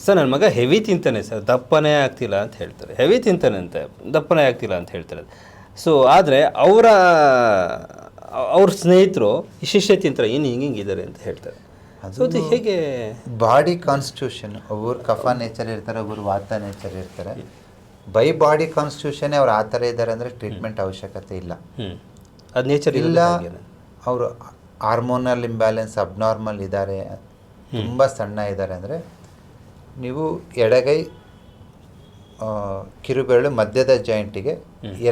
Sir ನನ್ನ ಮಗ heavy ತಿಂತಾನೆ ಸರ್, ದಪ್ಪನೇ ಆಗ್ತಿಲ್ಲ ಅಂತ ಹೇಳ್ತಾರೆ. ಹೆವಿ ತಿಂತಾನೆ ಅಂತೆ, ದಪ್ಪನೇ ಆಗ್ತಿಲ್ಲ ಅಂತ ಹೇಳ್ತಾರೆ. ಸೊ ಆದರೆ ಅವ್ರ ಸ್ನೇಹಿತರು ಇಷ್ಟಿಷ್ಟೇ ತಿಂತಾರೆ, ಏನು ಹಿಂಗಿದ್ದಾರೆ ಅಂತ ಹೇಳ್ತಾರೆ. ಸೊ ಅದು ಹೇಗೆ? ಬಾಡಿ ಕಾನ್ಸ್ಟಿಟ್ಯೂಷನ್, ಒಬ್ಬರು ಕಫ ನೇಚರ್ ಇರ್ತಾರೆ, ಒಬ್ಬರು ವಾತ ನೇಚರ್ ಇರ್ತಾರೆ. ಬೈ ಬಾಡಿ ಕಾನ್ಸ್ಟಿಟ್ಯೂಷನ್ ಅವ್ರು ಆ ಥರ ಇದ್ದಾರೆ ಅಂದರೆ ಟ್ರೀಟ್ಮೆಂಟ್ ಅವಶ್ಯಕತೆ ಇಲ್ಲ. ಅದು ನೇಚರ್ ಇಲ್ಲ. ಅವರು ಹಾರ್ಮೋನಲ್ ಇಂಬ್ಯಾಲೆನ್ಸ್ ಅಬ್ನಾರ್ಮಲ್ ಇದ್ದಾರೆ, ತುಂಬ ಸಣ್ಣ ಇದ್ದಾರೆ ಅಂದರೆ ನೀವು ಎಡಗೈ ಕಿರುಬೆರಳು ಮಧ್ಯದ ಜಾಯಿಂಟಿಗೆ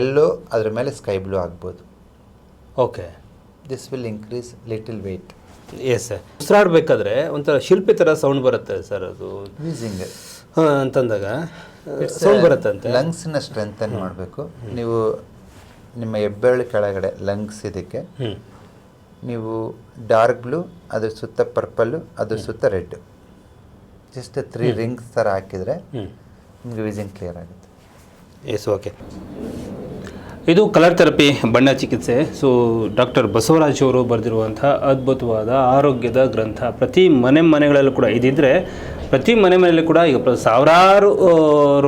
ಎಲ್ಲೋ ಅದ್ರ ಮೇಲೆ ಸ್ಕೈ ಬ್ಲೂ ಆಗ್ಬೋದು. Okay, this will increase little weight. Yes sir. ಉಸಿರಾಡಬೇಕಾದ್ರೆ ಒಂಥರ ಶಿಲ್ಪಿ ಥರ ಸೌಂಡ್ ಬರುತ್ತೆ ಸರ್, ಅದು ವೀಸಿಂಗ್ ಅಂತಂದಾಗ ಸೌಂಡ್ ಬರುತ್ತೆ ಅಂತ. ಲಂಗ್ಸ್ನ ಸ್ಟ್ರೆಂಥನ್ ಮಾಡಬೇಕು ನೀವು. ನಿಮ್ಮ ಹೆಬ್ಬೆರಳು ಕೆಳಗಡೆ ಲಂಗ್ಸ್ ಇದಕ್ಕೆ ನೀವು ಡಾರ್ಕ್ ಬ್ಲೂ, ಅದ್ರ ಸುತ್ತ ಪರ್ಪಲ್ಲು, ಅದ್ರ ಸುತ್ತ ರೆಡ್, ಜಸ್ಟ್ 3 ರಿಂಗ್ಸ್ ಥರ ಹಾಕಿದರೆ ನಿಮಗೆ ವೀಸಿಂಗ್ ಕ್ಲಿಯರ್ ಆಗುತ್ತೆ. Yes, okay. ಇದು ಕಲರ್ ಥೆರಪಿ ಬಣ್ಣ ಚಿಕಿತ್ಸೆ. ಸೊ ಡಾಕ್ಟರ್ ಬಸವರಾಜ್ ಅವರು ಬರೆದಿರುವಂಥ ಅದ್ಭುತವಾದ ಆರೋಗ್ಯದ ಗ್ರಂಥ. ಪ್ರತಿ ಮನೆಗಳಲ್ಲೂ ಕೂಡ ಇದಿದ್ದರೆ ಪ್ರತಿ ಮನೆಯಲ್ಲಿ ಕೂಡ ಈಗ ಸಾವಿರಾರು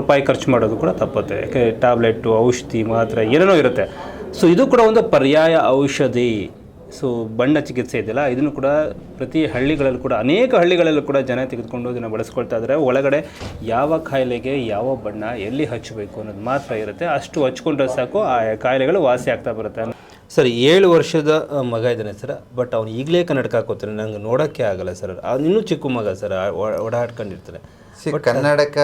ರೂಪಾಯಿ ಖರ್ಚು ಮಾಡೋದು ಕೂಡ ತಪ್ಪುತ್ತೆ. ಯಾಕೆ ಟ್ಯಾಬ್ಲೆಟ್ಟು, ಔಷಧಿ, ಮಾತ್ರೆ ಏನೇನೋ ಇರುತ್ತೆ. ಸೊ ಇದು ಕೂಡ ಒಂದು ಪರ್ಯಾಯ ಔಷಧಿ. ಸೊ ಬಣ್ಣ ಚಿಕಿತ್ಸೆ ಇದೆಯಲ್ಲ, ಇದನ್ನು ಕೂಡ ಪ್ರತಿ ಹಳ್ಳಿಗಳಲ್ಲೂ ಕೂಡ ಅನೇಕ ಹಳ್ಳಿಗಳಲ್ಲೂ ಕೂಡ ಜನ ತೆಗೆದುಕೊಂಡು ಇದನ್ನು ಬಳಸ್ಕೊಳ್ತಾ ಇದ್ದಾರೆ. ಒಳಗಡೆ ಯಾವ ಕಾಯಿಲೆಗೆ ಯಾವ ಬಣ್ಣ ಎಲ್ಲಿ ಹಚ್ಚಬೇಕು ಅನ್ನೋದು ಮಾತ್ರ ಇರುತ್ತೆ. ಅಷ್ಟು ಹಚ್ಕೊಂಡ್ರೆ ಸಾಕು, ಆ ಕಾಯಿಲೆಗಳು ವಾಸಿ ಆಗ್ತಾ ಬರುತ್ತೆ. ಸರ್ 7 ವರ್ಷದ ಮಗ ಇದ್ದಾನೆ ಸರ್, ಬಟ್ ಅವ್ನು ಈಗಲೇ ಕನ್ನಡಕ ಹಾಕೋತಾನೆ, ನಂಗೆ ನೋಡೋಕ್ಕೆ ಆಗಲ್ಲ ಸರ್. ಅವ್ನು ಇನ್ನೂ ಚಿಕ್ಕ ಮಗ ಸರ್, ಓಡಾಡ್ಕೊಂಡಿರ್ತಾನೆ. ಕನ್ನಡಕ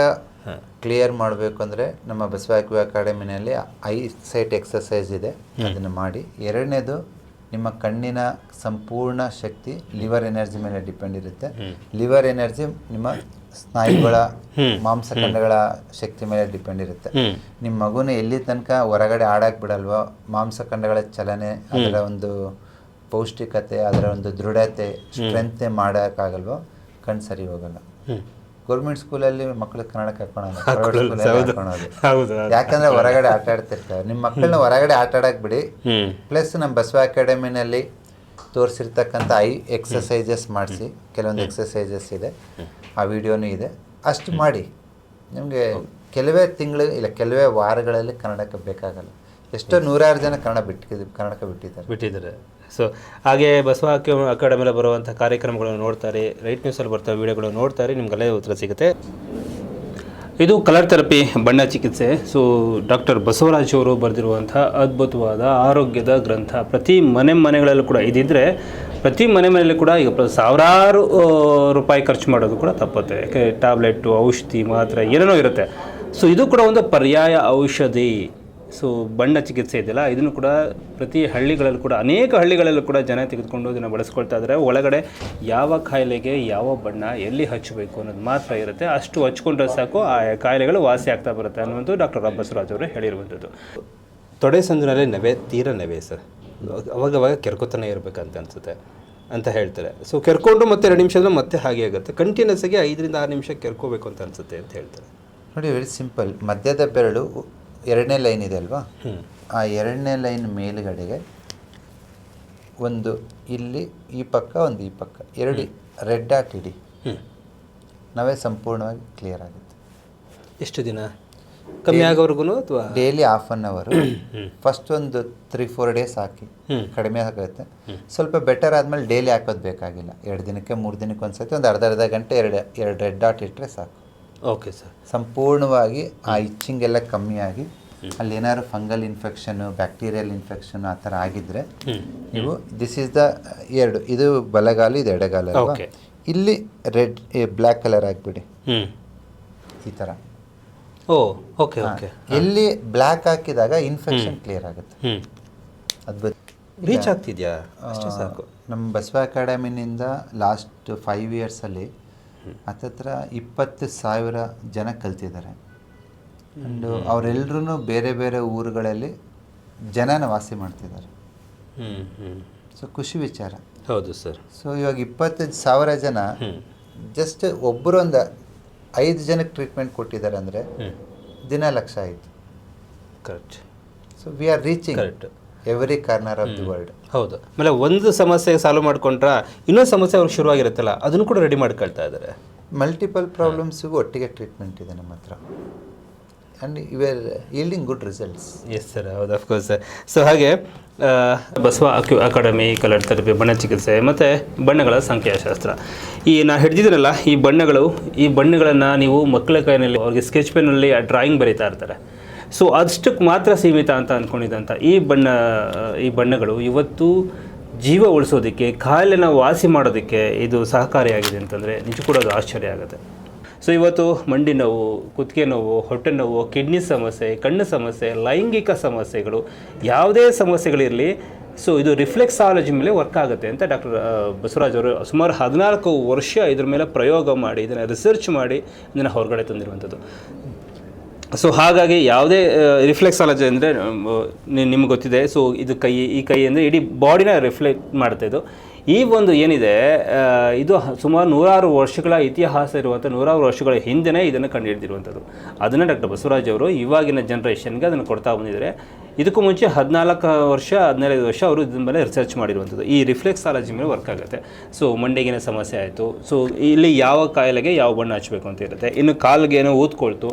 ಕ್ಲಿಯರ್ ಮಾಡಬೇಕು ಅಂದರೆ ನಮ್ಮ ಬಸವ ಅಕಾಡೆಮಿನಲ್ಲಿ ಐ ಸೈಟ್ ಎಕ್ಸಸೈಸ್ ಇದೆ, ಅದನ್ನು ಮಾಡಿ. ಎರಡನೇದು, ನಿಮ್ಮ ಕಣ್ಣಿನ ಸಂಪೂರ್ಣ ಶಕ್ತಿ ಲಿವರ್ ಎನರ್ಜಿ ಮೇಲೆ ಡಿಪೆಂಡ್ ಇರುತ್ತೆ. ಲಿವರ್ ಎನರ್ಜಿ ನಿಮ್ಮ ಸ್ನಾಯುಗಳ ಮಾಂಸಖಂಡಗಳ ಶಕ್ತಿ ಮೇಲೆ ಡಿಪೆಂಡ್ ಇರುತ್ತೆ. ನಿಮ್ಮ ಮಗುನ ಎಲ್ಲಿ ತನಕ ಹೊರಗಡೆ ಆಡಕ್ಕೆ ಬಿಡಲ್ವೋ, ಮಾಂಸಖಂಡಗಳ ಚಲನೆ, ಅದರ ಒಂದು ಪೌಷ್ಟಿಕತೆ, ಅದರ ಒಂದು ದೃಢತೆ, ಸ್ಟ್ರೆಂತ್ ಮಾಡೋಕ್ಕಾಗಲ್ವೋ, ಕಣ್ಣು ಸರಿ ಹೋಗಲ್ಲ. ಗೌರ್ಮೆಂಟ್ ಸ್ಕೂಲಲ್ಲಿ ಮಕ್ಕಳು ಕನ್ನಡಕ ಹಾಕೋಣೋದು, ಯಾಕಂದ್ರೆ ಹೊರಗಡೆ ಆಟ ಆಡ್ತಿರ್ತಾರೆ. ನಿಮ್ಮ ಮಕ್ಕಳನ್ನ ಹೊರಗಡೆ ಆಟ ಆಡಕ್ಕೆ ಬಿಡಿ. ಪ್ಲಸ್ ನಮ್ಮ ಬಸವ ಅಕಾಡೆಮಿನಲ್ಲಿ ತೋರಿಸಿರ್ತಕ್ಕಂಥ ಎಕ್ಸಸೈಸಸ್ ಮಾಡಿಸಿ, ಕೆಲವೊಂದು ಎಕ್ಸಸೈಸಸ್ ಇದೆ, ಆ ವಿಡಿಯೋನೂ ಇದೆ. ಅಷ್ಟು ಮಾಡಿ, ನಿಮಗೆ ಕೆಲವೇ ತಿಂಗಳು ಇಲ್ಲ ಕೆಲವೇ ವಾರಗಳಲ್ಲಿ ಕನ್ನಡಕ ಬೇಕಾಗಲ್ಲ. ಎಷ್ಟೋ 100 ಜನ ಕನ್ನಡಕ ಬಿಟ್ಟಿದ್ದಾರೆ. ಸೊ ಹಾಗೆ ಬಸವ ಅಕಾಡೆಮಿಯಲ್ಲಿ ಬರುವಂಥ ಕಾರ್ಯಕ್ರಮಗಳನ್ನು ನೋಡ್ತಾರೆ, ರೈಟ್ ನ್ಯೂಸಲ್ಲಿ ಬರ್ತಾ ವೀಡಿಯೋಗಳು ನೋಡ್ತಾರೆ, ನಿಮ್ಗೆಲ್ಲ ಉತ್ತರ ಸಿಗುತ್ತೆ. ಇದು ಕಲರ್ ಥೆರಪಿ ಬಣ್ಣ ಚಿಕಿತ್ಸೆ. ಸೊ ಡಾಕ್ಟರ್ ಬಸವರಾಜ್ ಅವರು ಬರೆದಿರುವಂಥ ಅದ್ಭುತವಾದ ಆರೋಗ್ಯದ ಗ್ರಂಥ. ಪ್ರತಿ ಮನೆಗಳಲ್ಲೂ ಕೂಡ ಇದಿದ್ದರೆ ಪ್ರತಿ ಮನೆಯಲ್ಲಿ ಕೂಡ ಈಗ ಸಾವಿರಾರು ರೂಪಾಯಿ ಖರ್ಚು ಮಾಡೋದು ಕೂಡ ತಪ್ಪುತ್ತೆ. ಯಾಕೆ ಟ್ಯಾಬ್ಲೆಟ್ಟು, ಔಷಧಿ, ಮಾತ್ರೆ ಏನೇನೋ ಇರುತ್ತೆ. ಸೊ ಇದು ಕೂಡ ಒಂದು ಪರ್ಯಾಯ ಔಷಧಿ. ಸೊ ಬಣ್ಣ ಚಿಕಿತ್ಸೆ ಇದೆಯಲ್ಲ, ಇದನ್ನು ಕೂಡ ಪ್ರತಿ ಹಳ್ಳಿಗಳಲ್ಲೂ ಕೂಡ ಅನೇಕ ಹಳ್ಳಿಗಳಲ್ಲೂ ಕೂಡ ಜನ ತೆಗೆದುಕೊಂಡು ಇದನ್ನು ಬಳಸ್ಕೊಳ್ತಾ ಇದ್ದಾರೆ. ಒಳಗಡೆ ಯಾವ ಕಾಯಿಲೆಗೆ ಯಾವ ಬಣ್ಣ ಎಲ್ಲಿ ಹಚ್ಚಬೇಕು ಅನ್ನೋದು ಮಾತ್ರ ಇರುತ್ತೆ. ಅಷ್ಟು ಹಚ್ಕೊಂಡ್ರೆ ಸಾಕು, ಆ ಕಾಯಿಲೆಗಳು ವಾಸಿ ಆಗ್ತಾ ಬರುತ್ತೆ ಅನ್ನೋದು ಡಾಕ್ಟರ್ ಬಸವರಾಜ್ ಅವರು ಹೇಳಿರುವಂಥದ್ದು. ತೊಡೆ ಸಂದಿನಲ್ಲಿ ತೀರಾ ನೆವೆ ಸರ್, ಅವಾಗವಾಗ ಕೆರ್ಕೋತಾನೆ ಇರಬೇಕಂತ ಅನಿಸುತ್ತೆ ಅಂತ ಹೇಳ್ತಾರೆ. ಸೊ ಕೆರ್ಕೊಂಡು ಮತ್ತೆ 2 ನಿಮಿಷದಲ್ಲಿ ಮತ್ತೆ ಹಾಗೆ ಆಗುತ್ತೆ. ಕಂಟಿನ್ಯೂಸ್ ಆಗಿ 5 ರಿಂದ 6 ನಿಮಿಷ ಕೆರ್ಕೋಬೇಕು ಅಂತ ಅನಿಸುತ್ತೆ ಅಂತ ಹೇಳ್ತಾರೆ. ನೋಡಿ, ವೆರಿ ಸಿಂಪಲ್. ಮಧ್ಯದ ಬೆರಳು 2ನೇ ಲೈನ್ ಇದೆ ಅಲ್ವಾ, ಆ 2ನೇ ಲೈನ್ ಮೇಲುಗಡೆಗೆ ಒಂದು ಇಲ್ಲಿ ಈ ಪಕ್ಕ, ಒಂದು ಈ ಪಕ್ಕ, 2 ರೆಡ್ ಡಾಟ್ ಇಡಿ, ನಾವೇ ಸಂಪೂರ್ಣವಾಗಿ ಕ್ಲಿಯರ್ ಆಗುತ್ತೆ. ಎಷ್ಟು ದಿನ ಕಮ್ಮಿ ಆಗೋವರೆಗೂ ಅಥವಾ ಡೈಲಿ ½ ಅನ್ ಅವರ್, ಫಸ್ಟ್ ಒಂದು 3-4 ಡೇಸ್ ಹಾಕಿ, ಕಡಿಮೆ ಆಗುತ್ತೆ. ಸ್ವಲ್ಪ ಬೆಟರ್ ಆದಮೇಲೆ ಡೈಲಿ ಹಾಕೋದು ಬೇಕಾಗಿಲ್ಲ. 2 ದಿನಕ್ಕೆ 3 ದಿನಕ್ಕೆ ಒಂದ್ಸತಿ ಒಂದು ಅರ್ಧ ಗಂಟೆ 2 ರೆಡ್ ಡಾಟ್ ಇಟ್ಟರೆ ಸಾಕು. Okay sir. ಸಂಪೂರ್ಣವಾಗಿ ಆ ಇಚ್ಚಿಂಗ್ ಎಲ್ಲ ಕಮ್ಮಿಯಾಗಿ, ಅಲ್ಲಿ ಏನಾದ್ರು ಫಂಗಲ್ ಇನ್ಫೆಕ್ಷನ್ನು, ಬ್ಯಾಕ್ಟೀರಿಯಲ್ ಇನ್ಫೆಕ್ಷನ್ ಆ ಥರ ಆಗಿದ್ದರೆ ನೀವು ದಿಸ್ ಈಸ್ ದ 2, ಇದು ಬಲಗಾಲು, ಇದು ಎಡಗಾಲ ಅಲ್ವಾ, ಇಲ್ಲಿ ರೆಡ್ ಬ್ಲ್ಯಾಕ್ ಕಲರ್ ಆಗಿಬಿಡಿ ಈ ಥರ. Okay okay. ಎಲ್ಲಿ ಬ್ಲ್ಯಾಕ್ ಹಾಕಿದಾಗ ಇನ್ಫೆಕ್ಷನ್ ಕ್ಲಿಯರ್ ಆಗುತ್ತೆ. ಅದ್ಭುತ. ರೀಚ್ ಆಗ್ತಿದೆಯಾ? ಅಷ್ಟೇ ಸಾಕು. ನಮ್ಮ ಬಸವ ಅಕಾಡೆಮಿನಿಂದ ಲಾಸ್ಟ್ 5 ಇಯರ್ಸಲ್ಲಿ ಹತ್ತತ್ರ 20,000 ಜನ ಕಲ್ತಿದ್ದಾರೆ. ಆ್ಯಂಡ್ ಅವರೆಲ್ಲರೂ ಬೇರೆ ಬೇರೆ ಊರುಗಳಲ್ಲಿ ಜನನ ವಾಸಿ ಮಾಡ್ತಿದ್ದಾರೆ. ಸೊ ಖುಷಿ ವಿಚಾರ. ಹೌದು ಸರ್. ಸೊ ಇವಾಗ 20,000 ಜನ ಜಸ್ಟ್ ಒಬ್ಬರು ಒಂದು 5 ಜನಕ್ಕೆ ಟ್ರೀಟ್ಮೆಂಟ್ ಕೊಟ್ಟಿದ್ದಾರೆ ಅಂದರೆ ದಿನ 1,00,000 ಆಯಿತು. Correct. So we are reaching. Correct. Every corner of the world. ಹೌದು. ಆಮೇಲೆ ಒಂದು ಸಮಸ್ಯೆ ಸಾಲ್ವ್ ಮಾಡ್ಕೊಂಡ್ರೆ ಇನ್ನೊಂದು ಸಮಸ್ಯೆ ಅವ್ರಿಗೆ ಶುರುವಾಗಿರುತ್ತಲ್ಲ ಅದನ್ನು ಕೂಡ ರೆಡಿ ಮಾಡ್ಕೊಳ್ತಾ ಇದ್ದಾರೆ. ಮಲ್ಟಿಪಲ್ ಪ್ರಾಬ್ಲಮ್ಸಿಗೂ ಒಟ್ಟಿಗೆ ಟ್ರೀಟ್ಮೆಂಟ್ ಇದೆ ನಮ್ಮ ಹತ್ರ. And ever yielding good results. Yes sir, ಹೌದು, ಅಫ್ಕೋರ್ಸ್ ಸರ್. ಸೊ ಹಾಗೆ ಬಸವ ಅಕಾಡೆಮಿ ಕಲರ್ ಥೆರಪಿ, ಬಣ್ಣ ಚಿಕಿತ್ಸೆ ಮತ್ತು ಬಣ್ಣಗಳ ಸಂಖ್ಯಾಶಾಸ್ತ್ರ, ಈ ನಾನು ಹಿಡ್ದಿದ್ದೀನಲ್ಲ ಈ ಬಣ್ಣಗಳನ್ನು ನೀವು ಮಕ್ಕಳ ಕೈಯಲ್ಲಿ ಅವ್ರಿಗೆ ಸ್ಕೆಚ್ ಪೆನ್ನಲ್ಲಿ ಡ್ರಾಯಿಂಗ್ ಬರೀತಾ ಇರ್ತಾರೆ. ಸೊ ಅಷ್ಟಕ್ಕೆ ಮಾತ್ರ ಸೀಮಿತ ಅಂತ ಅಂದ್ಕೊಂಡಿದ್ದಂಥ ಈ ಬಣ್ಣಗಳು ಇವತ್ತು ಜೀವ ಉಳಿಸೋದಕ್ಕೆ, ಕಾಯಿಲೆನ ವಾಸಿ ಮಾಡೋದಕ್ಕೆ ಇದು ಸಹಕಾರಿಯಾಗಿದೆ ಅಂತಂದರೆ ನಿಜ ಕೂಡ ಅದು ಆಶ್ಚರ್ಯ ಆಗುತ್ತೆ. ಸೊ ಇವತ್ತು ಮಂಡಿ ನೋವು, ಕುತ್ತಿಗೆ ನೋವು, ಹೊಟ್ಟೆ ನೋವು, ಕಿಡ್ನಿ ಸಮಸ್ಯೆ, ಕಣ್ಣು ಸಮಸ್ಯೆ, ಲೈಂಗಿಕ ಸಮಸ್ಯೆಗಳು, ಯಾವುದೇ ಸಮಸ್ಯೆಗಳಿರಲಿ, ಸೊ ಇದು ರಿಫ್ಲೆಕ್ಸಾಲಜಿ ಮೇಲೆ ವರ್ಕ್ ಆಗುತ್ತೆ ಅಂತ ಡಾಕ್ಟರ್ ಬಸವರಾಜ್ ಅವರು ಸುಮಾರು 14 ವರ್ಷ ಇದ್ರ ಮೇಲೆ ಪ್ರಯೋಗ ಮಾಡಿ, ಇದನ್ನು ರಿಸರ್ಚ್ ಮಾಡಿ ಇದನ್ನು ಹೊರಗಡೆ ತಂದಿರುವಂಥದ್ದು. ಸೊ ಹಾಗಾಗಿ ಯಾವುದೇ ರಿಫ್ಲೆಕ್ಸಾಲಜಿ ಅಂದರೆ ನಿಮ್ಗೆ ಗೊತ್ತಿದೆ. ಸೊ ಇದು ಈ ಕೈ ಅಂದರೆ ಇಡೀ ಬಾಡಿನ ರಿಫ್ಲೆಕ್ಟ್ ಮಾಡುತ್ತೆ. ಈ ಒಂದು ಏನಿದೆ ಇದು ಸುಮಾರು 100 ವರ್ಷಗಳ ಇತಿಹಾಸ ಇರುವಂಥ 100 ವರ್ಷಗಳ ಹಿಂದೆಯೇ ಇದನ್ನು ಕಂಡುಹಿಡಿದಿರುವಂಥದ್ದು. ಅದನ್ನು ಡಾಕ್ಟರ್ ಬಸವರಾಜ್ ಅವರು ಇವಾಗಿನ ಜನ್ರೇಷನ್ಗೆ ಅದನ್ನು ಕೊಡ್ತಾ ಬಂದಿದ್ದಾರೆ. ಇದಕ್ಕೂ ಮುಂಚೆ 15 ವರ್ಷ ಅವರು ಇದ್ರ ಮೇಲೆ ರಿಸರ್ಚ್ ಮಾಡಿರುವಂಥದ್ದು. ಈ ರಿಫ್ಲೆಕ್ಸಾಲಜಿ ಮೇಲೆ ವರ್ಕ್ ಆಗುತ್ತೆ. ಸೊ ಮಂಡಿಗಿನ ಸಮಸ್ಯೆ ಆಯಿತು, ಸೊ ಇಲ್ಲಿ ಯಾವ ಕಾಯಿಲೆಗೆ ಯಾವ ಬಣ್ಣ ಹಚ್ಚಬೇಕು ಅಂತ ಇರುತ್ತೆ. ಇನ್ನು ಕಾಲಿಗೆ ಏನೋ ಊದ್ಕೊಳ್ತು,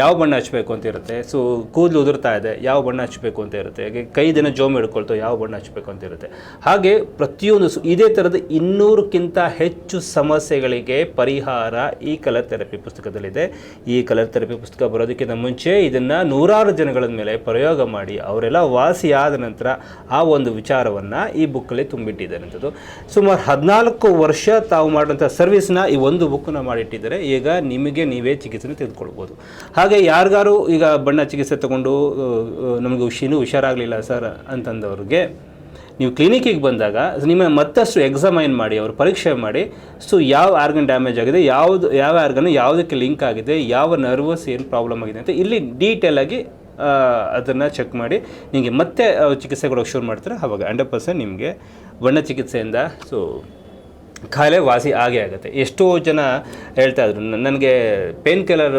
ಯಾವ ಬಣ್ಣ ಹಚ್ಚಬೇಕು ಅಂತ ಇರುತ್ತೆ. ಸೊ ಕೂದಲು ಉದುರ್ತಾ ಇದೆ, ಯಾವ ಬಣ್ಣ ಹಚ್ಚಬೇಕು ಅಂತ ಇರುತ್ತೆ. ಹಾಗೆ ಕೈದೇನೋ ಜೋಮ್ ಹಿಡ್ಕೊಳ್ತು, ಯಾವ ಬಣ್ಣ ಹಚ್ಚಬೇಕು ಅಂತ ಇರುತ್ತೆ. ಹಾಗೆ ಪ್ರತಿಯೊಂದು ಇದೇ ಥರದ 200ಕ್ಕಿಂತ ಹೆಚ್ಚು ಸಮಸ್ಯೆಗಳಿಗೆ ಪರಿಹಾರ ಈ ಕಲರ್ ಥೆರಪಿ ಪುಸ್ತಕದಲ್ಲಿದೆ. ಈ ಕಲರ್ ಥೆರಪಿ ಪುಸ್ತಕ ಬರೋದಕ್ಕಿಂತ ಮುಂಚೆ ಇದನ್ನು 100 ಜನಗಳ ಮೇಲೆ ಪ್ರಯೋಗ ಮಾಡಿ ಅವರೆಲ್ಲ ವಾಸಿಯಾದ ನಂತರ ಆ ಒಂದು ವಿಚಾರವನ್ನು ಈ ಬುಕ್ಕಲ್ಲಿ ತುಂಬಿಟ್ಟಿದ್ದಾರಂಥದ್ದು. ಸುಮಾರು 14 ವರ್ಷ ತಾವು ಮಾಡುವಂಥ ಸರ್ವಿಸ್ನ ಈ ಒಂದು ಬುಕ್ಕನ್ನ ಮಾಡಿಟ್ಟಿದ್ದಾರೆ. ಈಗ ನಿಮಗೆ ನೀವೇ ಚಿಕಿತ್ಸೆನ ತೆಗೆದುಕೊಳ್ಬೋದು. ಹಾಗೆ ಯಾರಿಗಾರು ಈಗ ಬಣ್ಣ ಚಿಕಿತ್ಸೆ ತಗೊಂಡು ನಮಗೆ ಹುಷಾರಾಗಲಿಲ್ಲ ಸರ್ ಅಂತಂದವ್ರಿಗೆ ನೀವು ಕ್ಲಿನಿಕ್ಕಿಗೆ ಬಂದಾಗ ನಿಮ್ಮ ಮತ್ತಷ್ಟು ಎಕ್ಸಾಮೈನ್ ಮಾಡಿ, ಅವರು ಪರೀಕ್ಷೆ ಮಾಡಿ, ಸೊ ಯಾವ ಆರ್ಗನ್ ಡ್ಯಾಮೇಜ್ ಆಗಿದೆ, ಯಾವ ಆರ್ಗನ್ ಯಾವುದಕ್ಕೆ ಲಿಂಕ್ ಆಗಿದೆ, ಯಾವ ನರ್ವಸ್ ಏನು ಪ್ರಾಬ್ಲಮ್ ಆಗಿದೆ ಅಂತ ಇಲ್ಲಿ ಡೀಟೇಲಾಗಿ ಅದನ್ನು ಚೆಕ್ ಮಾಡಿ ನಿಮಗೆ ಮತ್ತೆ ಚಿಕಿತ್ಸೆ ಕೊಡೋಕ್ಕೆ ಶುರು ಮಾಡ್ತಾರೆ. ಆವಾಗ 100% ನಿಮಗೆ ಬಣ್ಣ ಚಿಕಿತ್ಸೆಯಿಂದ ಸೊ ಕಾಯಿಲೆ ವಾಸಿ ಆಗೇ ಆಗುತ್ತೆ. ಎಷ್ಟೋ ಜನ ಹೇಳ್ತಾ ಇದ್ರು ನನಗೆ ಪೇನ್ ಕಿಲ್ಲರ್,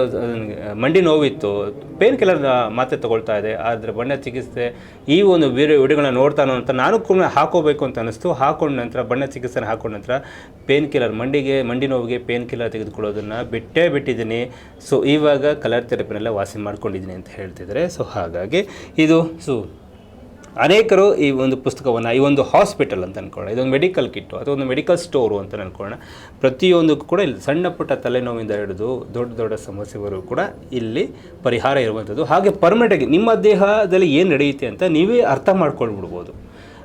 ಮಂಡಿ ನೋವಿತ್ತು, ಪೇನ್ ಕಿಲ್ಲರ್ ಮಾತ್ರೆ ತೊಗೊಳ್ತಾ ಇದೆ, ಆದರೆ ಬಣ್ಣ ಚಿಕಿತ್ಸೆ ಈ ಒಂದು ವಿಡಿಯೋಗಳನ್ನ ನೋಡ್ತಾನೋ ಅಂತ ನಾನು ಕೂಡ ಹಾಕೋಬೇಕು ಅಂತ ಅನ್ನಿಸ್ತು. ಹಾಕೊಂಡ ನಂತರ ಬಣ್ಣ ಚಿಕಿತ್ಸೆನ ಹಾಕೊಂಡ ನಂತರ ಪೇನ್ ಕಿಲ್ಲರ್, ಮಂಡಿ ನೋವಿಗೆ ಪೇನ್ ಕಿಲ್ಲರ್ ತೆಗೆದುಕೊಳ್ಳೋದನ್ನು ಬಿಟ್ಟಿದ್ದೀನಿ. ಸೊ ಇವಾಗ ಕಲರ್ ಥೆರಪಿನೆಲ್ಲ ವಾಸಿ ಮಾಡ್ಕೊಂಡಿದ್ದೀನಿ ಅಂತ ಹೇಳ್ತಿದ್ದಾರೆ. ಸೊ ಹಾಗಾಗಿ ಇದು ಅನೇಕರು ಈ ಒಂದು ಪುಸ್ತಕವನ್ನು, ಈ ಒಂದು ಹಾಸ್ಪಿಟಲ್ ಅಂತ ಅಂದ್ಕೊಳ್ಳೋಣ, ಇದೊಂದು ಮೆಡಿಕಲ್ ಕಿಟ್ಟು ಅಥವಾ ಒಂದು ಮೆಡಿಕಲ್ ಸ್ಟೋರು ಅಂತ ಅಂದ್ಕೊಳ್ಳೋಣ. ಪ್ರತಿಯೊಂದಕ್ಕೂ ಕೂಡ ಇಲ್ಲಿ ಸಣ್ಣ ಪುಟ್ಟ ತಲೆನೋವಿಂದ ಹಿಡಿದು ದೊಡ್ಡ ಸಮಸ್ಯೆವರೆಗೂ ಕೂಡ ಇಲ್ಲಿ ಪರಿಹಾರ ಇರುವಂಥದ್ದು. ಹಾಗೆ ಪರ್ಮನೆಂಟಾಗಿ ನಿಮ್ಮ ದೇಹದಲ್ಲಿ ಏನು ನಡೆಯುತ್ತೆ ಅಂತ ನೀವೇ ಅರ್ಥ ಮಾಡ್ಕೊಳ್ಬಿಡ್ಬೋದು.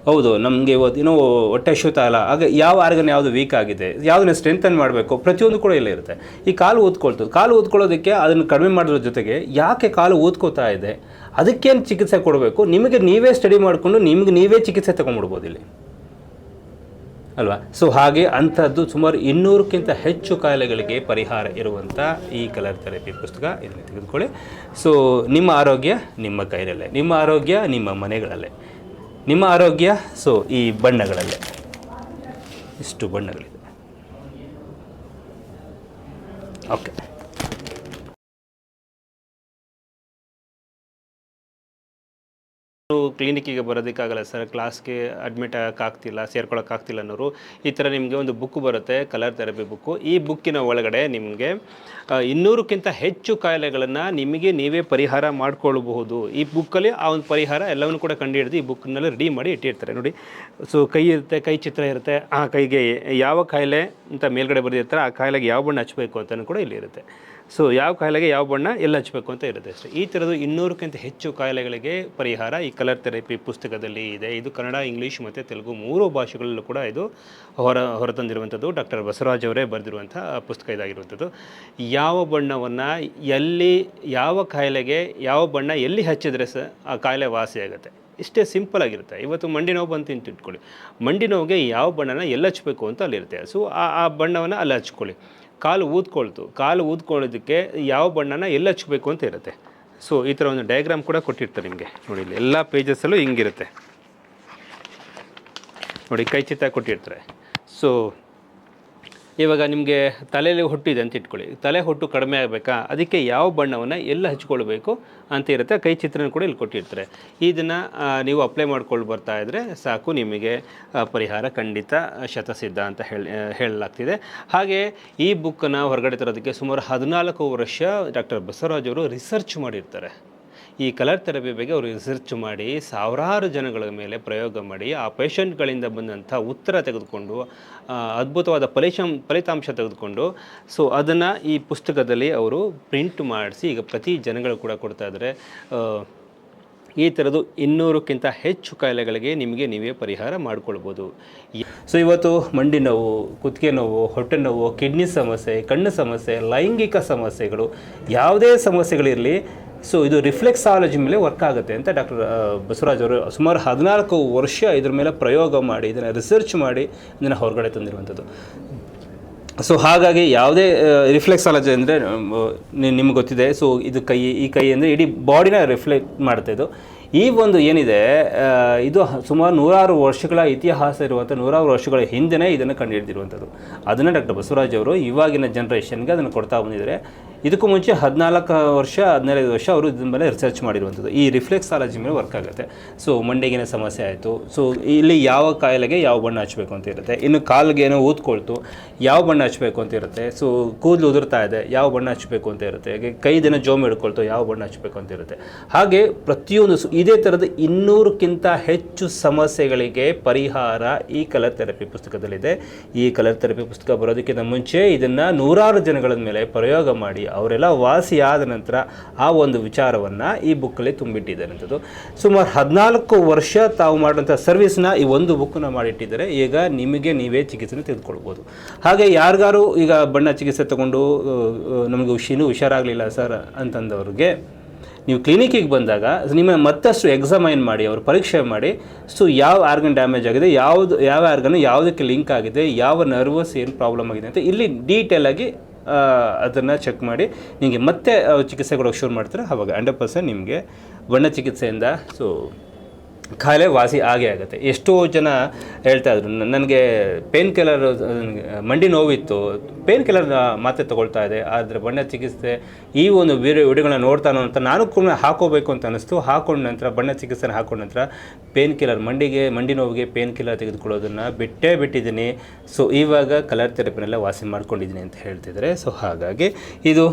ಹೌದು, ನಮಗೆ ಇವತ್ತು ಹೊಟ್ಟೆ ಶೂತ ಅಲ್ಲ, ಆಗ ಯಾವ ಆರ್ಗನ್ ಯಾವುದು ವೀಕ್ ಆಗಿದೆ, ಯಾವುದನ್ನ ಸ್ಟ್ರೆಂಥನ್ ಮಾಡಬೇಕು, ಪ್ರತಿಯೊಂದು ಕೂಡ ಇಲ್ಲ ಇರುತ್ತೆ. ಈ ಕಾಲು ಊದ್ಕೊಳ್ಳೋದಕ್ಕೆ ಅದನ್ನು ಕಡಿಮೆ ಮಾಡೋದ್ರ ಜೊತೆಗೆ ಯಾಕೆ ಕಾಲು ಊದ್ಕೋತಾ ಇದೆ, ಅದಕ್ಕೇನು ಚಿಕಿತ್ಸೆ ಕೊಡಬೇಕು, ನಿಮಗೆ ನೀವೇ ಸ್ಟಡಿ ಮಾಡಿಕೊಂಡು ನಿಮಗೆ ನೀವೇ ಚಿಕಿತ್ಸೆ ತೊಗೊಂಡ್ಬಿಡ್ಬೋದು ಇಲ್ಲಿ ಅಲ್ವಾ. ಸೊ ಹಾಗೆ ಅಂಥದ್ದು ಸುಮಾರು 200ಕ್ಕಿಂತ ಹೆಚ್ಚು ಕಾಯಿಲೆಗಳಿಗೆ ಪರಿಹಾರ ಇರುವಂಥ ಈ ಕಲರ್ ಥೆರಪಿ ಪುಸ್ತಕ ಇದನ್ನು ತೆಗೆದುಕೊಳ್ಳಿ. ಸೊ ನಿಮ್ಮ ಆರೋಗ್ಯ ನಿಮ್ಮ ಕೈಯಲ್ಲೇ, ನಿಮ್ಮ ಆರೋಗ್ಯ ನಿಮ್ಮ ಮನೆಗಳಲ್ಲೇ, ನಿಮ್ಮ ಆರೋಗ್ಯ ಸೊ ಈ ಬಣ್ಣಗಳಲ್ಲೇ. ಇಷ್ಟು ಬಣ್ಣಗಳಿದೆ. ಓಕೆ, ಕ್ಲಿನಿಕ್ಕಿಗೆ ಬರೋದಕ್ಕಾಗಲ್ಲ ಸರ್, ಕ್ಲಾಸ್ಗೆ ಅಡ್ಮಿಟ್ ಆಗೋಕ್ಕಾಗ್ತಿಲ್ಲ, ಸೇರ್ಕೊಳ್ಳೋಕ್ಕಾಗ್ತಿಲ್ಲ ಅನ್ನೋರು ಈ ಥರ ನಿಮಗೆ ಒಂದು ಬುಕ್ ಬರುತ್ತೆ, ಕಲರ್ ಥೆರಪಿ ಬುಕ್ಕು. ಈ ಬುಕ್ಕಿನ ಒಳಗಡೆ ನಿಮಗೆ 200ಕ್ಕಿಂತ ಹೆಚ್ಚು ಕಾಯಿಲೆಗಳನ್ನು ನಿಮಗೆ ನೀವೇ ಪರಿಹಾರ ಮಾಡ್ಕೊಳ್ಬಹುದು. ಈ ಬುಕ್ಕಲ್ಲಿ ಆ ಒಂದು ಪರಿಹಾರ ಎಲ್ಲವನ್ನು ಕೂಡ ಕಂಡುಹಿಡಿದು ಈ ಬುಕ್ನೆಲ್ಲ ರೆಡಿ ಮಾಡಿ ಇಟ್ಟಿರ್ತಾರೆ ನೋಡಿ. ಸೊ ಕೈ ಇರುತ್ತೆ, ಕೈ ಚಿತ್ರ ಇರುತ್ತೆ, ಆ ಕೈಗೆ ಯಾವ ಕಾಯಿಲೆ ಅಂತ ಮೇಲ್ಗಡೆ ಬರೆದಿರ್ತಾರೆ, ಆ ಕಾಯಿಲೆಗೆ ಯಾವ ಬಣ್ಣ ಹಚ್ಚಬೇಕು ಅಂತಲೂ ಕೂಡ ಇಲ್ಲಿ ಇರುತ್ತೆ. ಸೊ ಯಾವ ಕಾಯಿಲೆಗೆ ಯಾವ ಬಣ್ಣ ಎಲ್ಲ ಹಚ್ಚಬೇಕು ಅಂತ ಇರುತ್ತೆ ಅಷ್ಟೇ. ಈ ಥರದ್ದು 200ಕ್ಕಿಂತ ಹೆಚ್ಚು ಕಾಯಿಲೆಗಳಿಗೆ ಪರಿಹಾರ ಈ ಕಲರ್ ಥೆರಪಿ ಪುಸ್ತಕದಲ್ಲಿ ಇದೆ. ಇದು ಕನ್ನಡ, ಇಂಗ್ಲೀಷ್ ಮತ್ತು ತೆಲುಗು 3 ಭಾಷೆಗಳಲ್ಲೂ ಕೂಡ ಇದು ಹೊರತಂದಿರುವಂಥದ್ದು. ಡಾಕ್ಟರ್ ಬಸವರಾಜ್ ಅವರೇ ಬರೆದಿರುವಂಥ ಪುಸ್ತಕ ಇದಾಗಿರುವಂಥದ್ದು. ಯಾವ ಬಣ್ಣವನ್ನು ಎಲ್ಲಿ, ಯಾವ ಕಾಯಿಲೆಗೆ ಯಾವ ಬಣ್ಣ ಎಲ್ಲಿ ಹಚ್ಚಿದ್ರೆ ಆ ಕಾಯಿಲೆ ವಾಸಿ ಆಗುತ್ತೆ, ಇಷ್ಟೇ ಸಿಂಪಲ್ ಆಗಿರುತ್ತೆ. ಇವತ್ತು ಮಂಡಿ ನೋವು ಬಂತು ಅಂತ ಇಟ್ಕೊಳ್ಳಿ, ಮಂಡಿ ನೋವಿಗೆ ಯಾವ ಬಣ್ಣನ ಎಲ್ಲಿ ಹಚ್ಚಬೇಕು ಅಂತ ಅಲ್ಲಿರುತ್ತೆ. ಸೊ ಆ ಬಣ್ಣವನ್ನು ಅಲ್ಲಿ ಹಚ್ಕೊಳ್ಳಿ. ಕಾಲು ಊದ್ಕೊಳ್ಳೋದಕ್ಕೆ ಯಾವ ಬಣ್ಣನ ಎಲ್ಲಿ ಹಚ್ಚಬೇಕು ಅಂತ ಇರುತ್ತೆ. ಸೊ ಈ ಥರ ಒಂದು ಡಯಾಗ್ರಾಮ್ ಕೂಡ ಕೊಟ್ಟಿರ್ತಾರೆ ನಿಮಗೆ ನೋಡಿ. ಇಲ್ಲಿ ಎಲ್ಲ ಪೇಜಸ್ಸಲ್ಲೂ ಹಿಂಗಿರುತ್ತೆ ನೋಡಿ, ಕೈ ಚಿತ್ರ ಕೊಟ್ಟಿರ್ತಾರೆ. ಸೊ ಇವಾಗ ನಿಮಗೆ ತಲೆಯಲ್ಲಿ ಹೊಟ್ಟಿದೆ ಅಂತ ಇಟ್ಕೊಳ್ಳಿ, ತಲೆ ಹೊಟ್ಟು ಕಡಿಮೆ ಆಗಬೇಕಾ, ಅದಕ್ಕೆ ಯಾವ ಬಣ್ಣವನ್ನು ಎಲ್ಲ ಹಚ್ಕೊಳ್ಬೇಕು ಅಂತ ಇರುತ್ತೆ. ಕೈ ಚಿತ್ರನ ಕೂಡ ಇಲ್ಲಿ ಕೊಟ್ಟಿರ್ತಾರೆ. ಇದನ್ನು ನೀವು ಅಪ್ಲೈ ಮಾಡ್ಕೊಂಡು ಬರ್ತಾ ಇದ್ದರೆ ಸಾಕು, ನಿಮಗೆ ಪರಿಹಾರ ಖಂಡಿತ ಶತಸಿದ್ಧ ಅಂತ ಹೇಳಲಾಗ್ತಿದೆ. ಹಾಗೆ ಈ ಬುಕ್ಕನ್ನು ಹೊರಗಡೆ ತರೋದಕ್ಕೆ ಸುಮಾರು 14 ವರ್ಷ ಡಾಕ್ಟರ್ ಬಸವರಾಜ್ ಅವರು ರಿಸರ್ಚ್ ಮಾಡಿರ್ತಾರೆ. ಈ ಕಲರ್ ಥೆರಪಿ ಬಗ್ಗೆ ಅವರು ರಿಸರ್ಚ್ ಮಾಡಿ ಸಾವಿರಾರು ಜನಗಳ ಮೇಲೆ ಪ್ರಯೋಗ ಮಾಡಿ ಆ ಪೇಷಂಟ್ಗಳಿಂದ ಬಂದಂಥ ಉತ್ತರ ತೆಗೆದುಕೊಂಡು ಅದ್ಭುತವಾದ ಫಲಿತಾಂಶ ತೆಗೆದುಕೊಂಡು ಸೊ ಅದನ್ನು ಈ ಪುಸ್ತಕದಲ್ಲಿ ಅವರು ಪ್ರಿಂಟ್ ಮಾಡಿಸಿ ಈಗ ಪ್ರತಿ ಜನಗಳು ಕೂಡ ಕೊಡ್ತಾ ಇದ್ದಾರೆ. ಈ ಥರದ್ದು 200ಕ್ಕಿಂತ ಹೆಚ್ಚು ಕಾಯಿಲೆಗಳಿಗೆ ನೀವೇ ಪರಿಹಾರ ಮಾಡ್ಕೊಳ್ಬೋದು. ಸೊ ಇವತ್ತು ಮಂಡಿ ನೋವು, ಕುತ್ತಿಗೆ ನೋವು, ಹೊಟ್ಟೆ ನೋವು, ಕಿಡ್ನಿ ಸಮಸ್ಯೆ, ಕಣ್ಣು ಸಮಸ್ಯೆ, ಲೈಂಗಿಕ ಸಮಸ್ಯೆಗಳು, ಯಾವುದೇ ಸಮಸ್ಯೆಗಳಿರಲಿ, ಸೊ ಇದು ರಿಫ್ಲೆಕ್ಸಾಲಜಿ ಮೇಲೆ ವರ್ಕ್ ಆಗುತ್ತೆ ಅಂತ ಡಾಕ್ಟರ್ ಬಸವರಾಜ್ ಅವರು ಸುಮಾರು 14 ವರ್ಷ ಇದ್ರ ಮೇಲೆ ಪ್ರಯೋಗ ಮಾಡಿ ಇದನ್ನು ರಿಸರ್ಚ್ ಮಾಡಿ ಇದನ್ನು ಹೊರಗಡೆ ತಂದಿರುವಂಥದ್ದು. ಸೊ ಹಾಗಾಗಿ ಯಾವುದೇ ರಿಫ್ಲೆಕ್ಸಾಲಜಿ ಅಂದರೆ ನಿಮ್ಗೆ ಗೊತ್ತಿದೆ. ಸೊ ಇದು ಈ ಕೈ ಅಂದರೆ ಇಡೀ ಬಾಡಿನ ರಿಫ್ಲೆಕ್ಟ್ ಮಾಡುತ್ತೆ. ಈ ಒಂದು ಏನಿದೆ ಇದು ಸುಮಾರು 100 ವರ್ಷಗಳ ಇತಿಹಾಸ ಇರುವಂಥ 100 ವರ್ಷಗಳ ಹಿಂದೆಯೇ ಇದನ್ನು ಕಂಡುಹಿಡಿದಿರುವಂಥದ್ದು. ಅದನ್ನು ಡಾಕ್ಟರ್ ಬಸವರಾಜ್ ಅವರು ಇವಾಗಿನ ಜನ್ರೇಷನ್ಗೆ ಅದನ್ನು ಕೊಡ್ತಾ ಬಂದಿದ್ದಾರೆ. ಇದಕ್ಕೂ ಮುಂಚೆ 14 ವರ್ಷ 15 ವರ್ಷ ಅವರು ಇದ್ರ ಮೇಲೆ ರಿಸರ್ಚ್ ಮಾಡಿರುವಂಥದ್ದು. ಈ ರಿಫ್ಲೆಕ್ಸಾಲಜಿ ಮೇಲೆ ವರ್ಕ್ ಆಗುತ್ತೆ. ಸೊ ಮಂಡಿಗಿನ ಸಮಸ್ಯೆ ಆಯಿತು, ಸೊ ಇಲ್ಲಿ ಯಾವ ಕಾಯಿಲೆಗೆ ಯಾವ ಬಣ್ಣ ಹಚ್ಚಬೇಕು ಅಂತ ಇರುತ್ತೆ. ಇನ್ನು ಕಾಲಿಗೆ ಏನೋ ಊದ್ಕೊಳ್ತು, ಯಾವ ಬಣ್ಣ ಹಚ್ಚಬೇಕು ಅಂತ ಇರುತ್ತೆ. ಸೊ ಕೂದಲು ಉದುರ್ತಾ ಇದೆ, ಯಾವ ಬಣ್ಣ ಹಚ್ಚಬೇಕು ಅಂತ ಇರುತ್ತೆ. ಕೈದಿನ ಜೋಮ್ ಹಿಡ್ಕೊಳ್ತು, ಯಾವ ಬಣ್ಣ ಹಚ್ಚಬೇಕು ಅಂತ ಇರುತ್ತೆ. ಹಾಗೆ ಪ್ರತಿಯೊಂದು ಇದೇ ಥರದ 200ಕ್ಕಿಂತ ಹೆಚ್ಚು ಸಮಸ್ಯೆಗಳಿಗೆ ಪರಿಹಾರ ಈ ಕಲರ್ ಥೆರಪಿ ಪುಸ್ತಕದಲ್ಲಿದೆ. ಈ ಕಲರ್ ಥೆರಪಿ ಪುಸ್ತಕ ಬರೋದಕ್ಕಿಂತ ಮುಂಚೆ ಇದನ್ನು 100 ಜನಗಳ ಮೇಲೆ ಪ್ರಯೋಗ ಮಾಡಿ ಅವರೆಲ್ಲ ವಾಸಿಯಾದ ನಂತರ ಆ ಒಂದು ವಿಚಾರವನ್ನು ಈ ಬುಕ್ಕಲ್ಲಿ ತುಂಬಿಟ್ಟಿದ್ದಾರಂಥದ್ದು. ಸುಮಾರು 14 ವರ್ಷ ತಾವು ಮಾಡುವಂಥ ಸರ್ವಿಸ್ನ ಈ ಒಂದು ಬುಕ್ಕನ್ನು ಮಾಡಿಟ್ಟಿದ್ದಾರೆ. ಈಗ ನಿಮಗೆ ನೀವೇ ಚಿಕಿತ್ಸೆ ತೆಗೆದುಕೊಳ್ಬೋದು. ಹಾಗೆ ಯಾರಿಗಾರು ಈಗ ಬಣ್ಣ ಚಿಕಿತ್ಸೆ ತಗೊಂಡು ನಮಗೆ ಇನ್ನೂ ಹುಷಾರಾಗಲಿಲ್ಲ ಸರ್ ಅಂತಂದವ್ರಿಗೆ ನೀವು ಕ್ಲಿನಿಕ್ಕಿಗೆ ಬಂದಾಗ ನಿಮ್ಮ ಮತ್ತಷ್ಟು ಎಕ್ಸಾಮೈನ್ ಮಾಡಿ, ಅವರು ಪರೀಕ್ಷೆ ಮಾಡಿ, ಸೊ ಯಾವ ಆರ್ಗನ್ ಡ್ಯಾಮೇಜ್ ಆಗಿದೆ, ಯಾವ ಆರ್ಗನ್ ಯಾವುದಕ್ಕೆ ಲಿಂಕ್ ಆಗಿದೆ, ಯಾವ ನರ್ವಸ್ ಏನು ಪ್ರಾಬ್ಲಮ್ ಆಗಿದೆ ಅಂತ ಇಲ್ಲಿ ಡೀಟೇಲಾಗಿ ಅದನ್ನು ಚೆಕ್ ಮಾಡಿ ನಿಮಗೆ ಮತ್ತೆ ಚಿಕಿತ್ಸೆ ಕೊಡೋಕ್ಕೆ ಶುರು ಮಾಡ್ತಾರೆ. ಆವಾಗ 100% ನಿಮಗೆ ಬಣ್ಣ ಚಿಕಿತ್ಸೆಯಿಂದ ಸೊ ಕಾಯಿಲೆ ವಾಸಿ ಆಗೇ ಆಗುತ್ತೆ. ಎಷ್ಟೋ ಜನ ಹೇಳ್ತಾಯಿದ್ರು ನನಗೆ ಪೇನ್ ಕಿಲ್ಲರ್, ಮಂಡಿ ನೋವಿತ್ತು, ಪೇನ್ ಕಿಲ್ಲರ್ ಮಾತ್ರೆ ತೊಗೊಳ್ತಾ ಇದೆ, ಆದರೆ ಬಣ್ಣ ಚಿಕಿತ್ಸೆ ಈ ಒಂದು ವಿಡಿಯೋಗಳನ್ನ ನೋಡ್ತಾನೋ ಅಂತ ನಾನು ಕೂಡ ಹಾಕೋಬೇಕು ಅಂತ ಅನ್ನಿಸ್ತು. ಹಾಕೊಂಡ ನಂತರ ಬಣ್ಣ ಚಿಕಿತ್ಸೆನ ಹಾಕೊಂಡ ನಂತರ ಪೇನ್ ಕಿಲ್ಲರ್ ಮಂಡಿ ನೋವಿಗೆ ಪೇನ್ ಕಿಲ್ಲರ್ ತೆಗೆದುಕೊಳ್ಳೋದನ್ನು ಬಿಟ್ಟಿದ್ದೀನಿ. ಸೊ ಇವಾಗ ಕಲರ್ ಥೆರಪಿನೆಲ್ಲ ವಾಸಿ ಮಾಡ್ಕೊಂಡಿದ್ದೀನಿ ಅಂತ ಹೇಳ್ತಿದ್ದಾರೆ. ಸೊ ಹಾಗಾಗಿ ಇದು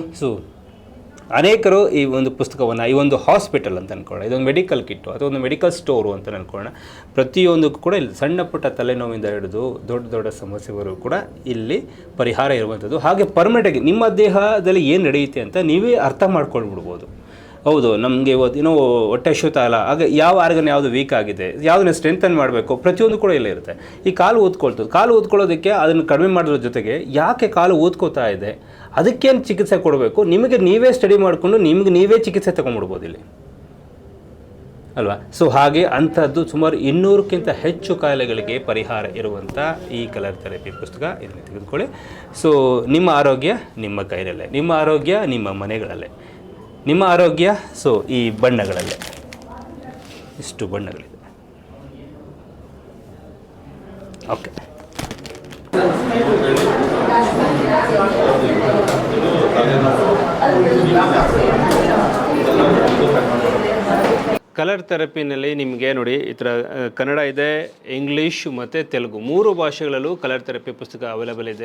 ಅನೇಕರು ಈ ಒಂದು ಪುಸ್ತಕವನ್ನು ಈ ಒಂದು ಹಾಸ್ಪಿಟಲ್ ಅಂತ ಅಂದ್ಕೊಳ್ಳೋಣ, ಇದೊಂದು ಮೆಡಿಕಲ್ ಕಿಟ್ಟು ಅಥವಾ ಒಂದು ಮೆಡಿಕಲ್ ಸ್ಟೋರು ಅಂತ ಅಂದ್ಕೊಳ್ಳೋಣ. ಪ್ರತಿಯೊಂದಕ್ಕೂ ಕೂಡ ಇಲ್ಲಿ ಸಣ್ಣ ಪುಟ್ಟ ತಲೆನೋವಿಂದ ಹಿಡಿದು ದೊಡ್ಡ ಸಮಸ್ಯೆವರೆಗೂ ಕೂಡ ಇಲ್ಲಿ ಪರಿಹಾರ ಇರುವಂಥದ್ದು. ಹಾಗೆ ಪರ್ಮನೆಂಟಾಗಿ ನಿಮ್ಮ ದೇಹದಲ್ಲಿ ಏನು ನಡೆಯುತ್ತೆ ಅಂತ ನೀವೇ ಅರ್ಥ ಮಾಡ್ಕೊಳ್ಬಿಡ್ಬೋದು. ಹೌದು, ನಮಗೆ ಇವತ್ತು ಹೊಟ್ಟೆ ಶೂತ ಅಲ್ಲ, ಆಗ ಯಾವ ಆರ್ಗನ್ ಯಾವುದು ವೀಕ್ ಆಗಿದೆ, ಯಾವುದನ್ನ ಸ್ಟ್ರೆಂಥನ್ ಮಾಡಬೇಕು, ಪ್ರತಿಯೊಂದು ಕೂಡ ಇಲ್ಲೇ ಇರುತ್ತೆ. ಈ ಕಾಲು ಊದ್ಕೊಳ್ಳೋದಕ್ಕೆ ಅದನ್ನು ಕಡಿಮೆ ಮಾಡೋದ್ರ ಜೊತೆಗೆ ಯಾಕೆ ಕಾಲು ಊದ್ಕೋತಾ ಇದೆ, ಅದಕ್ಕೇನು ಚಿಕಿತ್ಸೆ ಕೊಡಬೇಕು, ನಿಮಗೆ ನೀವೇ ಸ್ಟಡಿ ಮಾಡಿಕೊಂಡು ನಿಮಗೆ ನೀವೇ ಚಿಕಿತ್ಸೆ ತೊಗೊಂಡ್ಬಿಡ್ಬೋದು ಇಲ್ಲಿ ಅಲ್ವಾ. ಸೊ ಹಾಗೆ ಅಂಥದ್ದು ಸುಮಾರು 200ಕ್ಕಿಂತ ಹೆಚ್ಚು ಕಾಯಿಲೆಗಳಿಗೆ ಪರಿಹಾರ ಇರುವಂಥ ಈ ಕಲರ್ ಥೆರಪಿ ಪುಸ್ತಕ ಇದನ್ನು ತೆಗೆದುಕೊಳ್ಳಿ. ಸೊ ನಿಮ್ಮ ಆರೋಗ್ಯ ನಿಮ್ಮ ಕೈಯಲ್ಲೇ, ನಿಮ್ಮ ಆರೋಗ್ಯ ನಿಮ್ಮ ಮನೆಗಳಲ್ಲೇ, ನಿಮ್ಮ ಆರೋಗ್ಯ ಸೊ ಈ ಬಣ್ಣಗಳಲ್ಲೇ. ಇಷ್ಟು ಬಣ್ಣಗಳಿದೆ. ಓಕೆ, ಕಲರ್ ಥೆರಪಿನಲ್ಲಿ ನಿಮಗೆ ನೋಡಿ ಈ ಥರ ಕನ್ನಡ ಇದೆ, ಇಂಗ್ಲೀಷ್ ಮತ್ತು ತೆಲುಗು 3 ಭಾಷೆಗಳಲ್ಲೂ ಕಲರ್ ಥೆರಪಿ ಪುಸ್ತಕ ಅವೈಲೇಬಲ್ ಇದೆ.